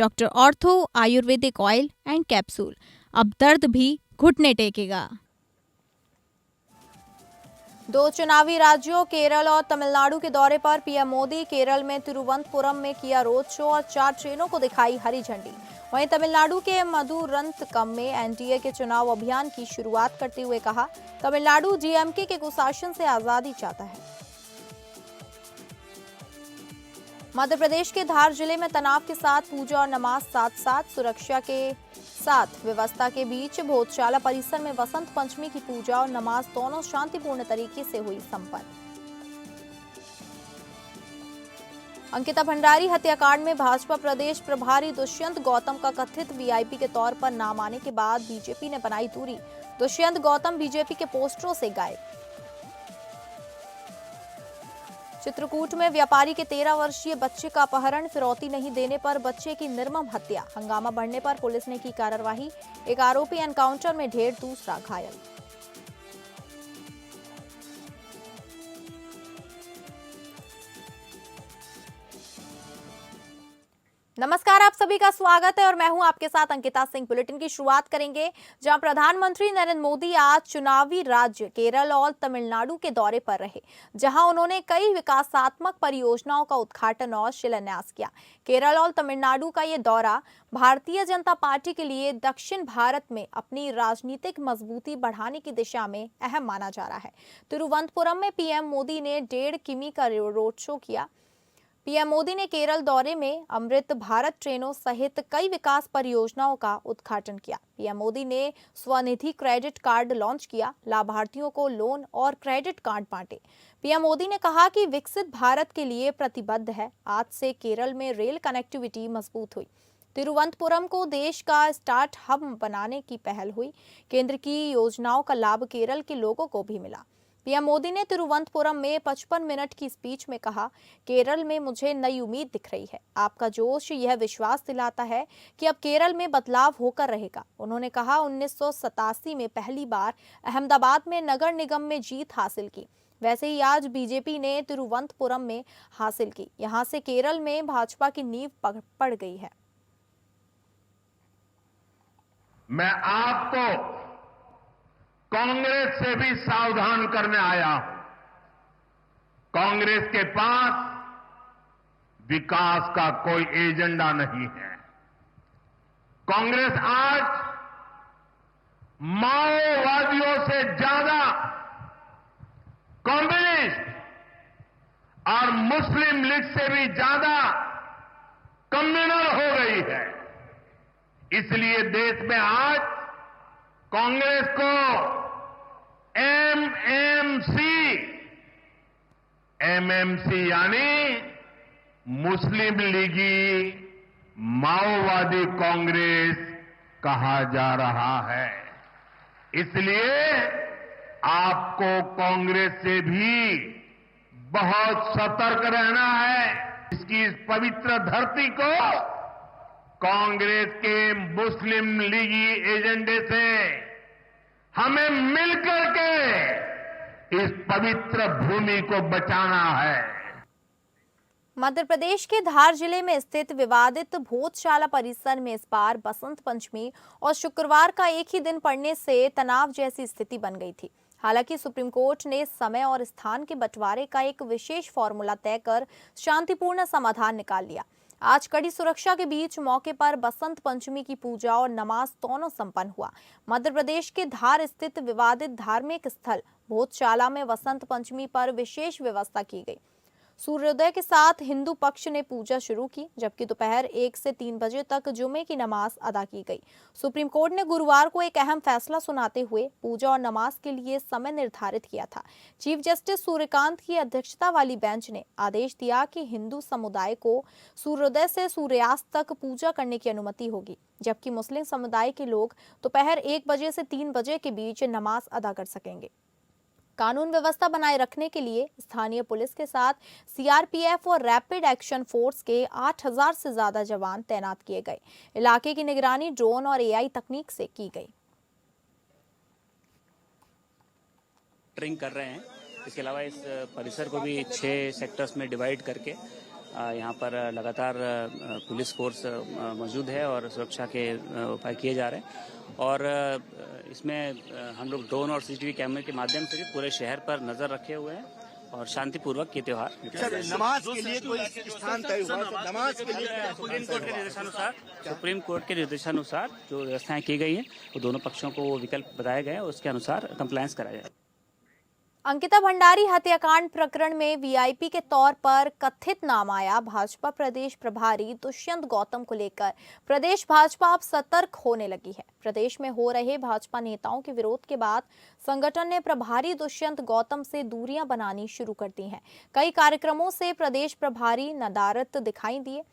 Doctor ortho Ayurvedic oil and capsule. अब दर्द भी घुटने टेकेगा। 2 चुनावी राज्यों केरल और तमिलनाडु के दौरे पर पीएम मोदी केरल में तिरुवनंतपुरम में किया रोड शो और 4 ट्रेनों को दिखाई हरी झंडी। वहीं तमिलनाडु के मधुरंतकम में एनडीए के चुनाव अभियान की शुरुआत करते हुए कहा, तमिलनाडु डीएमके के कुशासन से आजादी चाहता है। मध्य प्रदेश के धार जिले में तनाव के साथ पूजा और नमाज साथ साथ सुरक्षा के साथ व्यवस्था के बीच भोजशाला परिसर में वसंत पंचमी की पूजा और नमाज दोनों शांतिपूर्ण तरीके से हुई संपन्न। अंकिता भंडारी हत्याकांड में भाजपा प्रदेश प्रभारी दुष्यंत गौतम का कथित वीआईपी के तौर पर नाम आने के बाद बीजेपी ने बनाई दूरी। दुष्यंत गौतम बीजेपी के पोस्टरों से गायब। चित्रकूट में व्यापारी के 13 वर्षीय बच्चे का अपहरण, फिरौती नहीं देने पर बच्चे की निर्मम हत्या। हंगामा बढ़ने पर पुलिस ने की कार्रवाई। एक आरोपी एनकाउंटर में ढेर, दूसरा घायल। नमस्कार, आप सभी का स्वागत है और मैं हूं आपके साथ अंकिता सिंह। बुलेटिन की शुरुआत करेंगे जहां प्रधानमंत्री नरेंद्र मोदी आज चुनावी राज्य केरल और तमिलनाडु के दौरे पर रहे, जहां उन्होंने कई विकासात्मक परियोजनाओं का उद्घाटन और शिलान्यास किया। केरल और तमिलनाडु का ये दौरा भारतीय जनता पार्टी के लिए दक्षिण भारत में अपनी राजनीतिक मजबूती बढ़ाने की दिशा में अहम माना जा रहा है। तिरुवनंतपुरम में पीएम मोदी ने 1.5 किमी का रोड शो किया। पीएम मोदी ने केरल दौरे में अमृत भारत ट्रेनों सहित कई विकास परियोजनाओं का उद्घाटन किया। पीएम मोदी ने स्वनिधि क्रेडिट कार्ड लॉन्च किया, लाभार्थियों को लोन और क्रेडिट कार्ड बांटे। पीएम मोदी ने कहा कि विकसित भारत के लिए प्रतिबद्ध है। आज से केरल में रेल कनेक्टिविटी मजबूत हुई। तिरुवनंतपुरम को देश का स्टार्ट हब बनाने की पहल हुई। केंद्र की योजनाओं का लाभ केरल के लोगों को भी मिला। पीएम मोदी ने तिरुवनंतपुरम में 55 मिनट की स्पीच में कहा, केरल में मुझे नई उम्मीद दिख रही है। आपका जोश यह विश्वास दिलाता है कि अब केरल में बदलाव होकर रहेगा। उन्होंने कहा, 1987 में पहली बार अहमदाबाद में नगर निगम में जीत हासिल की, वैसे ही आज बीजेपी ने तिरुवनंतपुरम में हासिल की। यहां से केरल में भाजपा की नींव पड़ गई है। मैं आपको कांग्रेस से भी सावधान करने आया हूं। कांग्रेस के पास विकास का कोई एजेंडा नहीं है। कांग्रेस आज माओवादियों से ज्यादा कम्युनिस्ट और मुस्लिम लीग से भी ज्यादा कम्युनल हो गई है। इसलिए देश में आज कांग्रेस को एमएमसी यानी मुस्लिम लीगी माओवादी कांग्रेस कहा जा रहा है। इसलिए आपको कांग्रेस से भी बहुत सतर्क रहना है। इसकी इस पवित्र धरती को कांग्रेस के मुस्लिम लीगी एजेंडे से हमें मिलकर के इस पवित्र भूमि को बचाना है। मध्य प्रदेश के धार जिले में स्थित विवादित भोजशाला परिसर में इस बार बसंत पंचमी और शुक्रवार का एक ही दिन पड़ने से तनाव जैसी स्थिति बन गई थी। हालांकि सुप्रीम कोर्ट ने समय और स्थान के बंटवारे का एक विशेष फॉर्मूला तय कर शांतिपूर्ण समाधान निकाल लिया। आज कड़ी सुरक्षा के बीच मौके पर बसंत पंचमी की पूजा और नमाज दोनों संपन्न हुआ। मध्य प्रदेश के धार स्थित विवादित धार्मिक स्थल भोजशाला में बसंत पंचमी पर विशेष व्यवस्था की गई। सूर्योदय के साथ हिंदू पक्ष ने पूजा शुरू की, जबकि दोपहर 1 से 3 बजे तक जुमे की नमाज अदा की गई। सुप्रीम कोर्ट ने गुरुवार को एक अहम फैसला सुनाते हुए पूजा और नमाज के लिए समय निर्धारित किया था। चीफ जस्टिस सूर्यकांत की अध्यक्षता वाली बेंच ने आदेश दिया कि हिंदू समुदाय को सूर्योदय से सूर्यास्त तक पूजा करने की अनुमति होगी, जबकि मुस्लिम समुदाय के लोग दोपहर 1 बजे से 3 बजे के बीच नमाज अदा कर सकेंगे। कानून व्यवस्था बनाए रखने के लिए स्थानीय पुलिस के साथ सीआरपीएफ और रैपिड एक्शन फोर्स के 8000 से ज्यादा जवान तैनात किए गए। इलाके की निगरानी ड्रोन और एआई तकनीक से की गई। ट्रेनिंग कर रहे हैं। इसके अलावा इस परिसर को भी 6 सेक्टर्स में डिवाइड करके यहाँ पर लगातार पुलिस फोर्स मौजूद है और सुरक्षा के उपाय किए जा रहे हैं और इसमें हम लोग ड्रोन और सीसीटीवी कैमरे के माध्यम से भी पूरे शहर पर नजर रखे हुए हैं और शांतिपूर्वक ये त्योहार नमाज के लिए कोई स्थान तय हुआ? नमाज के लिए सुप्रीम कोर्ट के निर्देशानुसार जो व्यवस्थाएं की गई हैं वो दोनों पक्षों को वो विकल्प बताए गए हैं, उसके अनुसार कंप्लायंस कराया जाए। अंकिता भंडारी हत्याकांड प्रकरण में वीआईपी के तौर पर कथित नाम आया भाजपा प्रदेश प्रभारी दुष्यंत गौतम को लेकर प्रदेश भाजपा अब सतर्क होने लगी है। प्रदेश में हो रहे भाजपा नेताओं के विरोध के बाद संगठन ने प्रभारी दुष्यंत गौतम से दूरियां बनानी शुरू कर दी हैं। कई कार्यक्रमों से प्रदेश प्रभारी नदारद दिखाई दिए,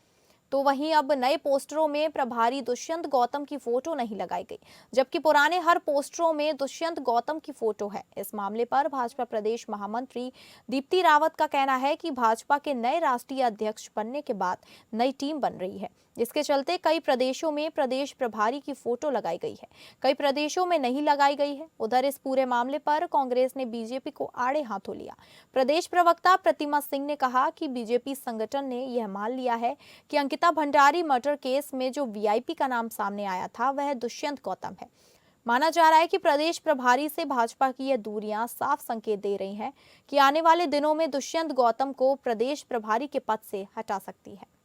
तो वहीं अब नए पोस्टरों में प्रभारी दुष्यंत गौतम की फोटो नहीं लगाई गई, जबकि पुराने हर पोस्टरों में दुष्यंत गौतम की फोटो है। इस मामले पर भाजपा प्रदेश महामंत्री दीप्ति रावत का कहना है कि भाजपा के नए राष्ट्रीय अध्यक्ष बनने के बाद नई टीम बन रही है, जिसके चलते कई प्रदेशों में प्रदेश प्रभारी की फोटो लगाई गई है, कई प्रदेशों में नहीं लगाई गई है। उधर इस पूरे मामले पर कांग्रेस ने बीजेपी को आड़े हाथों लिया। प्रदेश प्रवक्ता प्रतिमा सिंह ने कहा कि बीजेपी संगठन ने यह मान लिया है कि अंकिता भंडारी मर्डर केस में जो वीआईपी का नाम सामने आया था वह दुष्यंत गौतम है। माना जा रहा है कि प्रदेश प्रभारी से भाजपा की यह दूरियां साफ संकेत दे रही हैं कि आने वाले दिनों में दुष्यंत गौतम को प्रदेश प्रभारी के पद से हटा सकती है।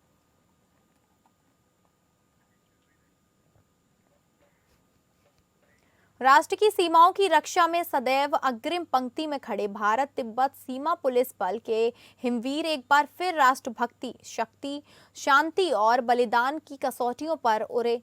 राष्ट्र की सीमाओं की रक्षा में सदैव अग्रिम पंक्ति में खड़े भारत तिब्बत सीमा पुलिस बल के हिमवीर एक बार फिर राष्ट्रभक्ति, शक्ति, शांति और बलिदान की कसौटियों पर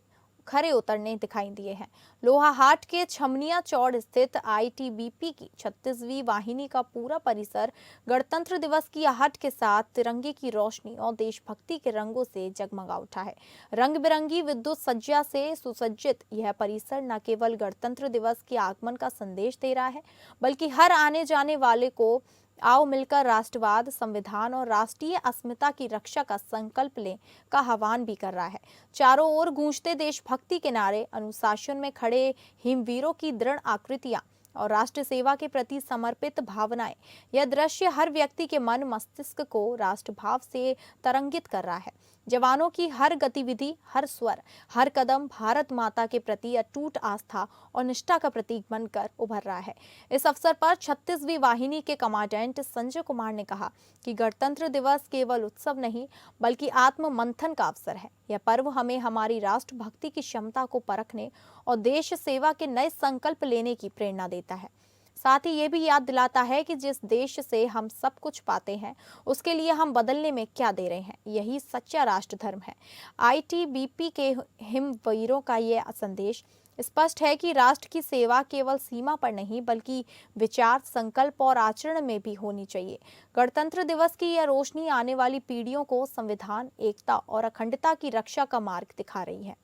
खरे उतरने दिखाई दिए हैं। लोहाहाट के छमनिया चौड़ स्थित आईटीबीपी की 36वीं वाहिनी का पूरा परिसर गणतंत्र दिवस की आहट के साथ तिरंगे की रोशनी और देशभक्ति के रंगों से जगमगा उठा है। रंग बिरंगी विद्युत सज्जा से सुसज्जित यह परिसर न केवल गणतंत्र दिवस के आगमन का संदेश दे रहा है, बल्कि हर आने जाने वाले को आओ मिलकर राष्ट्रवाद, संविधान और राष्ट्रीय अस्मिता की रक्षा का संकल्प लें का आह्वान भी कर रहा है। चारों ओर गूंजते देशभक्ति के नारे, अनुशासन में खड़े हिमवीरों की दृढ़ आकृतियां और राष्ट्र सेवा के प्रति समर्पित भावनाएं, यह दृश्य हर व्यक्ति के मन मस्तिष्क को राष्ट्रभाव से तरंगित कर रहा है। जवानों की हर गतिविधि, हर स्वर, हर कदम भारत माता के प्रति अटूट आस्था और निष्ठा का प्रतीक बनकर उभर रहा है। इस अवसर पर 36वीं वाहिनी के कमांडेंट संजय कुमार ने कहा कि गणतंत्र दिवस केवल उत्सव नहीं बल्कि आत्म मंथन का अवसर है। यह पर्व हमें हमारी राष्ट्रभक्ति की क्षमता को परखने और देश सेवा के नए संकल्प लेने की प्रेरणा देता है। साथ ही ये भी याद दिलाता है कि जिस देश से हम सब कुछ पाते हैं उसके लिए हम बदलने में क्या दे रहे हैं, यही सच्चा राष्ट्र धर्म है। आईटीबीपी के हिमवीरों का ये संदेश स्पष्ट है कि राष्ट्र की सेवा केवल सीमा पर नहीं बल्कि विचार, संकल्प और आचरण में भी होनी चाहिए। गणतंत्र दिवस की यह रोशनी आने वाली पीढ़ियों को संविधान, एकता और अखंडता की रक्षा का मार्ग दिखा रही है।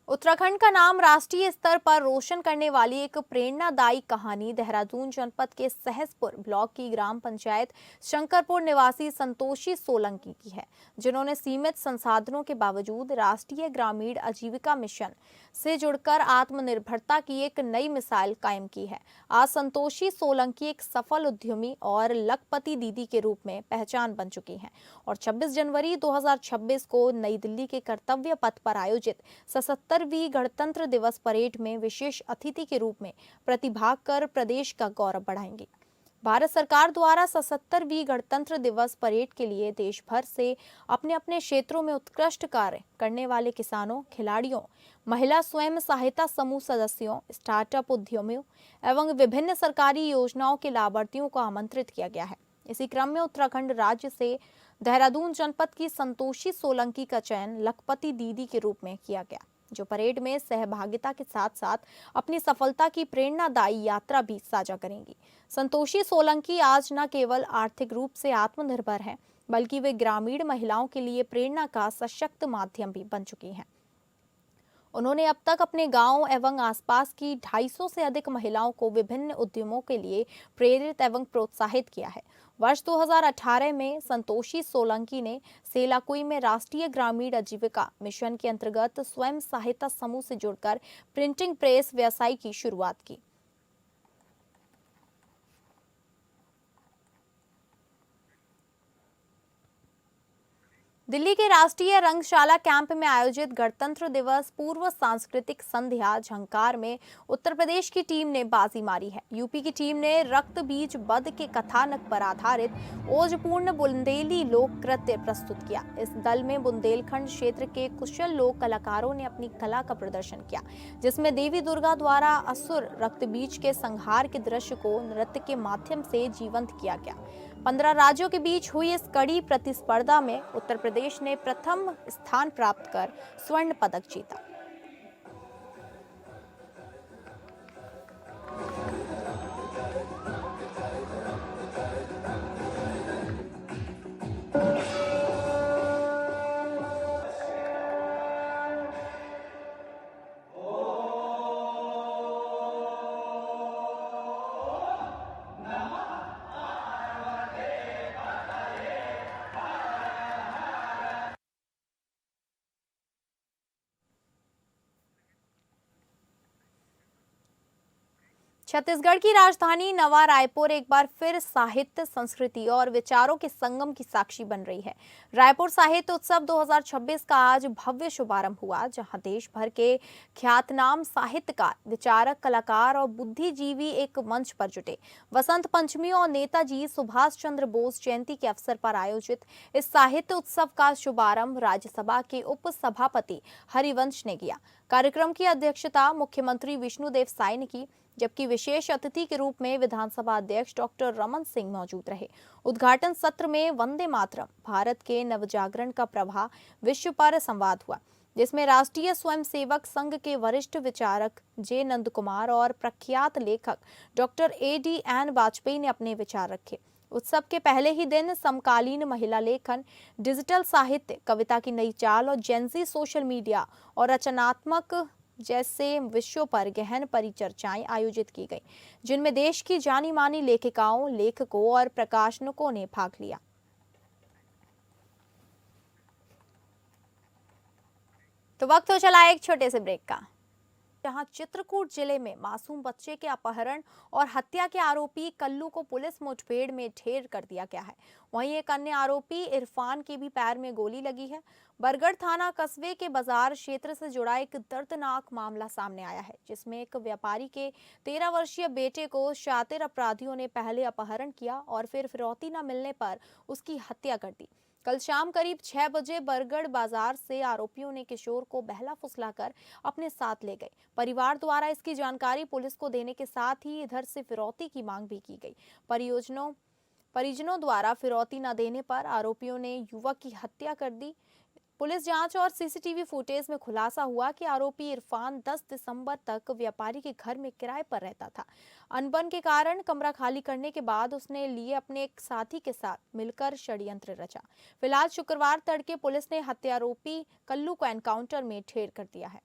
उत्तराखंड का नाम राष्ट्रीय स्तर पर रोशन करने वाली एक प्रेरणादायी कहानी देहरादून जनपद के सहसपुर ब्लॉक की ग्राम पंचायत शंकरपुर निवासी संतोषी सोलंकी की है, जिन्होंने सीमित संसाधनों के बावजूद राष्ट्रीय ग्रामीण आजीविका मिशन से जुड़कर आत्मनिर्भरता की एक नई मिसाल कायम की है। आज संतोषी सोलंकी एक सफल उद्यमी और लखपति दीदी के रूप में पहचान बन चुकी हैं और 26 जनवरी 2026 को नई दिल्ली के कर्तव्य पथ पर आयोजित 77वीं गणतंत्र दिवस परेड में विशेष अतिथि के रूप में प्रतिभाग कर प्रदेश का गौरव बढ़ाएंगी। भारत सरकार द्वारा 77वीं गणतंत्र दिवस परेड के लिए देश भर से अपने अपने क्षेत्रों में उत्कृष्ट कार्य करने वाले किसानों, खिलाड़ियों, महिला स्वयं सहायता समूह सदस्यों, स्टार्टअप उद्यमियों एवं विभिन्न सरकारी योजनाओं के लाभार्थियों को आमंत्रित किया गया है। इसी क्रम में उत्तराखंड राज्य से देहरादून जनपद की संतोषी सोलंकी का चयन लखपति दीदी के रूप में किया गया, जो परेड में सहभागिता के साथ साथ अपनी सफलता की प्रेरणादायी यात्रा भी साझा करेंगी। संतोषी सोलंकी आज न केवल आर्थिक रूप से आत्मनिर्भर हैं, बल्कि वे ग्रामीण महिलाओं के लिए प्रेरणा का सशक्त माध्यम भी बन चुकी हैं। उन्होंने अब तक अपने गांव एवं आसपास की 250 से अधिक महिलाओं को विभिन्न उद्यमों के लिए प्रेरित एवं प्रोत्साहित किया है। वर्ष 2018 में संतोषी सोलंकी ने सेलाकुई में राष्ट्रीय ग्रामीण आजीविका मिशन के अंतर्गत स्वयं सहायता समूह से जुड़कर प्रिंटिंग प्रेस व्यवसाय की शुरुआत की। दिल्ली के राष्ट्रीय रंगशाला कैंप में आयोजित गणतंत्र दिवस पूर्व सांस्कृतिक संध्या झंकार में उत्तर प्रदेश की टीम ने बाजी मारी है। यूपी की टीम ने रक्त बीज बध के कथानक पर आधारित ओजपूर्ण बुंदेली लोक नृत्य प्रस्तुत किया। इस दल में बुंदेलखंड क्षेत्र के कुशल लोक कलाकारों ने अपनी कला का प्रदर्शन किया, जिसमें देवी दुर्गा द्वारा असुर रक्त बीज के संहार के दृश्य को नृत्य के माध्यम से जीवंत किया गया। 15 राज्यों के बीच हुई इस कड़ी प्रतिस्पर्धा में उत्तर प्रदेश ने प्रथम स्थान प्राप्त कर स्वर्ण पदक जीता। छत्तीसगढ़ की राजधानी नवा रायपुर एक बार फिर साहित्य, संस्कृति और विचारों के संगम की साक्षी बन रही है। रायपुर साहित्य उत्सव 2026 का आज भव्य शुभारंभ हुआ, जहां देश भर के ख्यातनाम साहित्यकार, विचारक, कलाकार और बुद्धिजीवी एक मंच पर जुटे। वसंत पंचमी और नेताजी सुभाष चंद्र बोस जयंती के अवसर पर आयोजित इस साहित्य उत्सव का शुभारंभ राज्यसभा के उप सभापति हरिवंश ने किया। कार्यक्रम की अध्यक्षता मुख्यमंत्री विष्णुदेव साय ने की, जबकि विशेष अतिथि के रूप में विधानसभा अध्यक्ष डॉक्टर रमन सिंह मौजूद रहे। उद्घाटन सत्र में वंदे मातरम, भारत के नवजागरण का प्रवाह विश्व पर संवाद हुआ, जिसमें राष्ट्रीय स्वयंसेवक संघ के वरिष्ठ विचारक जे नंद कुमार और प्रख्यात लेखक डॉक्टर ADN वाजपेयी ने अपने विचार रखे। उत्सव के पहले ही दिन समकालीन महिला लेखन, डिजिटल साहित्य, कविता की नई चाल और जेनजी सोशल मीडिया और रचनात्मक जैसे विषयों पर गहन परिचर्चाएं आयोजित की गई, जिनमें देश की जानी मानी लेखिकाओं, लेखकों और प्रकाशनों ने भाग लिया। तो वक्त हो चला एक छोटे से ब्रेक का, जहां चित्रकूट जिले में मासूम बच्चे के अपहरण और हत्या के आरोपी कल्लू को पुलिस मुठभेड़ में ढेर कर दिया गया है। वहीं एक अन्य आरोपी इरफान के भी पैर में गोली लगी है। बरगढ़ थाना कस्बे के बाजार क्षेत्र से जुड़ा एक दर्दनाक मामला सामने आया है, जिसमें एक व्यापारी के 13 वर्षीय बेटे को शातिर अपराधियों ने पहले अपहरण किया और फिर फिरौती न मिलने पर उसकी हत्या कर दी। कल शाम करीब 6 बजे बरगढ़ बाजार से आरोपियों ने किशोर को बहला फुसलाकर अपने साथ ले गए। परिवार द्वारा इसकी जानकारी पुलिस को देने के साथ ही इधर से फिरौती की मांग भी की गई। परिजनों द्वारा फिरौती न देने पर आरोपियों ने युवक की हत्या कर दी। पुलिस जांच और सीसीटीवी फुटेज में खुलासा हुआ कि आरोपी इरफान 10 दिसंबर तक व्यापारी के घर में किराए पर रहता था। अनबन के कारण कमरा खाली करने के बाद उसने लिए अपने एक साथी के साथ मिलकर षड्यंत्र रचा। फिलहाल शुक्रवार तड़के पुलिस ने हत्यारोपी कल्लू को एनकाउंटर में ढेर कर दिया है।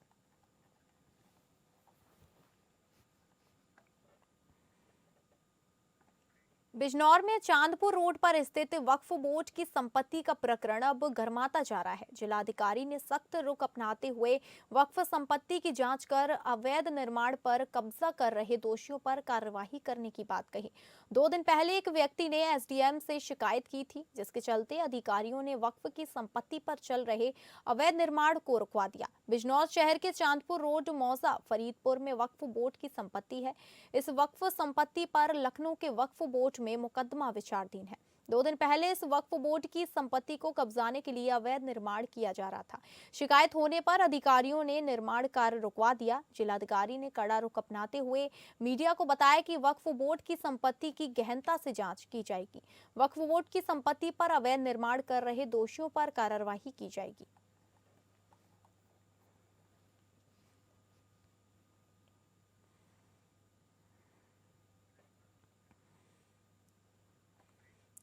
बिजनौर में चांदपुर रोड पर स्थित वक्फ बोर्ड की संपत्ति का प्रकरण अब गरमाता जा रहा है। जिलाधिकारी ने सख्त रुख अपनाते हुए वक्फ संपत्ति की जांच कर अवैध निर्माण पर कब्जा कर रहे दोषियों पर कार्रवाई करने की बात कही। 2 दिन पहले एक व्यक्ति ने SDM से शिकायत की थी, जिसके चलते अधिकारियों ने वक्फ की संपत्ति पर चल रहे अवैध निर्माण को रुकवा दिया। बिजनौर शहर के चांदपुर रोड मौजा फरीदपुर में वक्फ बोर्ड की संपत्ति है। इस वक्फ संपत्ति पर लखनऊ के वक्फ बोर्ड में मुकदमा विचाराधीन है। 2 दिन पहले इस वक्फ बोर्ड की संपत्ति को कब्जाने के लिए अवैध निर्माण किया जा रहा था। शिकायत होने पर अधिकारियों ने निर्माण कार्य रुकवा दिया। जिलाधिकारी ने कड़ा रुख अपनाते हुए मीडिया को बताया कि वक्फ बोर्ड की संपत्ति की गहनता से जांच की जाएगी। वक्फ बोर्ड की संपत्ति पर अवैध निर्माण कर रहे दोषियों पर कार्रवाई की जाएगी।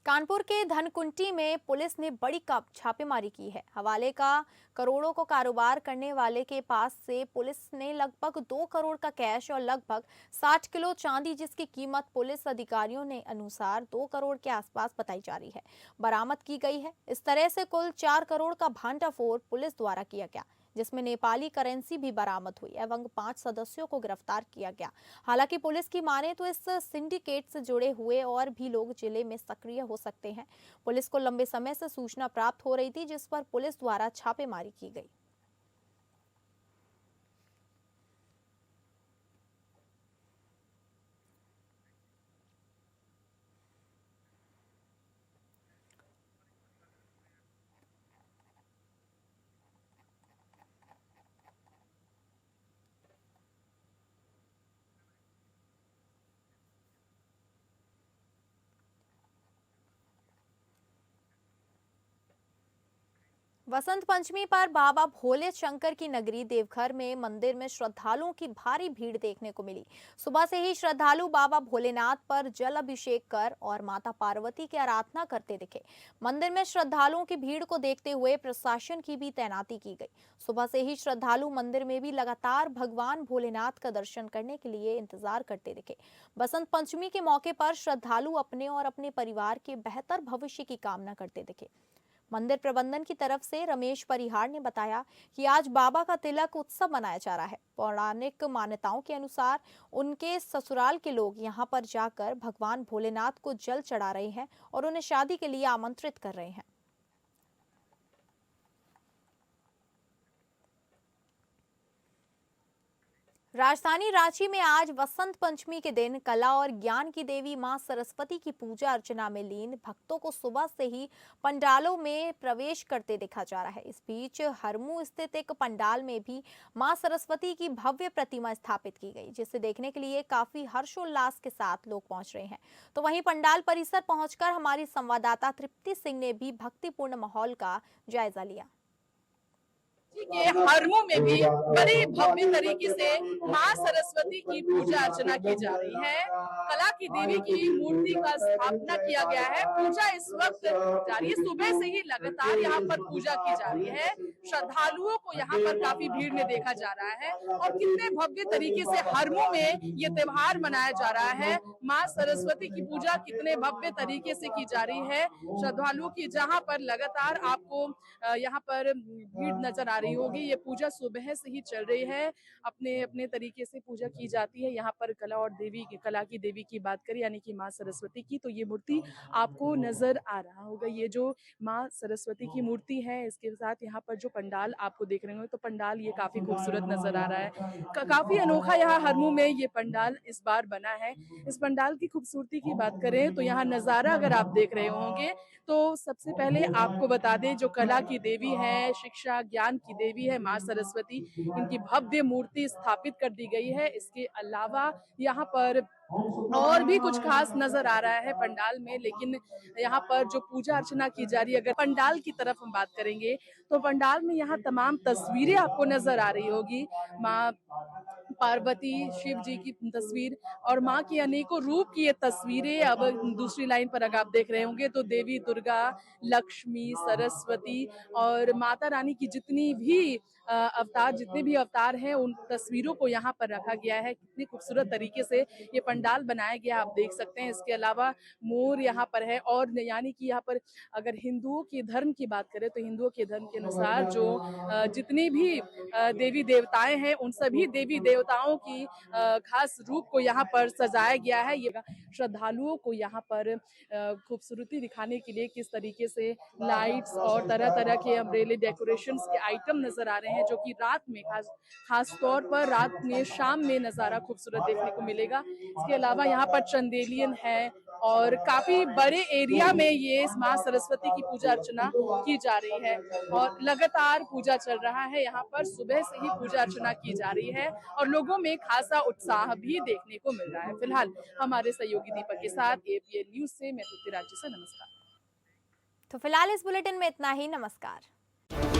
कानपुर के धनकुंटी में पुलिस ने बड़ी छापेमारी की है। हवाले का करोड़ों को कारोबार करने वाले के पास से पुलिस ने लगभग 2 करोड़ का कैश और लगभग 60 किलो चांदी, जिसकी कीमत पुलिस अधिकारियों ने अनुसार 2 करोड़ के आसपास बताई जा रही है, बरामद की गई है। इस तरह से कुल 4 करोड़ का भांडाफोड़ पुलिस द्वारा किया गया, जिसमें नेपाली करेंसी भी बरामद हुई एवं 5 सदस्यों को गिरफ्तार किया गया। हालांकि पुलिस की माने तो इस सिंडिकेट से जुड़े हुए और भी लोग जिले में सक्रिय हो सकते हैं। पुलिस को लंबे समय से सूचना प्राप्त हो रही थी, जिस पर पुलिस द्वारा छापेमारी की गई। वसंत पंचमी पर बाबा भोले शंकर की नगरी देवघर में मंदिर में श्रद्धालुओं की भारी भीड़ देखने को मिली। सुबह से ही श्रद्धालु बाबा भोलेनाथ पर जल अभिषेक कर और माता पार्वती की आराधना करते दिखे। मंदिर में श्रद्धालुओं की भीड़ को देखते हुए प्रशासन की भी तैनाती की गई। सुबह से ही श्रद्धालु मंदिर में भी लगातार भगवान भोलेनाथ का दर्शन करने के लिए इंतजार करते दिखे। बसंत पंचमी के मौके पर श्रद्धालु अपने और अपने परिवार के बेहतर भविष्य की कामना करते दिखे। मंदिर प्रबंधन की तरफ से रमेश परिहार ने बताया कि आज बाबा का तिलक उत्सव मनाया जा रहा है। पौराणिक मान्यताओं के अनुसार उनके ससुराल के लोग यहां पर जाकर भगवान भोलेनाथ को जल चढ़ा रहे हैं और उन्हें शादी के लिए आमंत्रित कर रहे हैं। राजधानी रांची में आज वसंत पंचमी के दिन कला और ज्ञान की देवी मां सरस्वती की पूजा अर्चना में लीन भक्तों को सुबह से ही पंडालों में प्रवेश करते देखा जा रहा है। इस बीच हरमू स्थित एक पंडाल में भी मां सरस्वती की भव्य प्रतिमा स्थापित की गई, जिसे देखने के लिए काफी हर्षोल्लास के साथ लोग पहुंच रहे हैं। तो वहीं पंडाल परिसर पहुंचकर हमारी संवाददाता तृप्ति सिंह ने भी भक्तिपूर्ण माहौल का जायजा लिया। के हरमू में भी बड़ी भव्य तरीके से मां सरस्वती की पूजा अर्चना की जा रही है। कला की देवी की मूर्ति का स्थापना किया गया है। पूजा इस वक्त जारी है। सुबह से ही लगातार यहाँ पर पूजा की जा रही है। श्रद्धालुओं को यहाँ पर काफी भीड़ में देखा जा रहा है और कितने भव्य तरीके से हरमू में ये त्योहार मनाया जा रहा है। मां सरस्वती की पूजा कितने भव्य तरीके से की जा रही है। श्रद्धालुओं की जहाँ पर लगातार आपको यहाँ पर भीड़ नजर आ रही होगी। ये पूजा सुबह से ही चल रही है। अपने अपने तरीके से पूजा की जाती है। यहाँ पर कला की देवी की बात करें यानी कि माँ सरस्वती की, तो ये मूर्ति आपको नजर आ रहा होगा। ये जो माँ सरस्वती की मूर्ति है, इसके साथ यहाँ पर जो पंडाल आपको देख रहे होंगे, तो पंडाल ये काफी खूबसूरत नजर आ रहा है। काफी अनोखा यहाँ हरमू में ये पंडाल इस बार बना है। इस पंडाल की खूबसूरती की बात करें तो यहाँ नजारा अगर आप देख रहे होंगे तो सबसे पहले आपको बता दें, जो कला की देवी है, शिक्षा ज्ञान की देवी है मां सरस्वती, इनकी भव्य मूर्ति स्थापित कर दी गई है। इसके अलावा यहाँ पर और भी कुछ खास नजर आ रहा है पंडाल में, लेकिन यहाँ पर जो पूजा अर्चना की जा रही है, अगर पंडाल की तरफ हम बात करेंगे तो पंडाल में यहाँ तमाम तस्वीरें आपको नजर आ रही होगी। माँ पार्वती, शिव जी की तस्वीर और माँ की अनेकों रूप की ये तस्वीरें। अब दूसरी लाइन पर अगर आप देख रहे होंगे तो देवी दुर्गा, लक्ष्मी, सरस्वती और माता रानी की जितनी भी जितने भी अवतार हैं, उन तस्वीरों को यहाँ पर रखा गया है। कितनी खूबसूरत तरीके से ये पंडाल बनाया गया आप देख सकते हैं। इसके अलावा मोर यहाँ पर है और यानी कि यहाँ पर अगर हिंदुओं के धर्म की बात करें तो हिंदुओं के धर्म के अनुसार जो जितनी भी देवी देवताएं हैं, उन सभी देवी देवताओं की खास रूप को यहाँ पर सजाया गया है। ये श्रद्धालुओं को यहाँ पर खूबसूरती दिखाने के लिए किस तरीके से लाइट्स और तरह तरह के अम्ब्रेले डेकोरेशंस के आइटम नजर आ रहे हैं, जो कि रात में खास तौर पर रात में शाम में नजारा खूबसूरत देखने को मिलेगा। इसके अलावा यहाँ पर चंदेलियन है और काफी बड़े एरिया में ये मां सरस्वती की पूजा अर्चना की जा रही है और लगातार पूजा चल रहा है। यहाँ पर सुबह से ही पूजा अर्चना की जा रही है और लोगों में खासा उत्साह भी देखने को मिल रहा है। फिलहाल हमारे सहयोगी दीपक के साथ एपीएन न्यूज से मैं तृप्ति राज्य से नमस्कार। तो फिलहाल इस बुलेटिन में इतना ही। नमस्कार।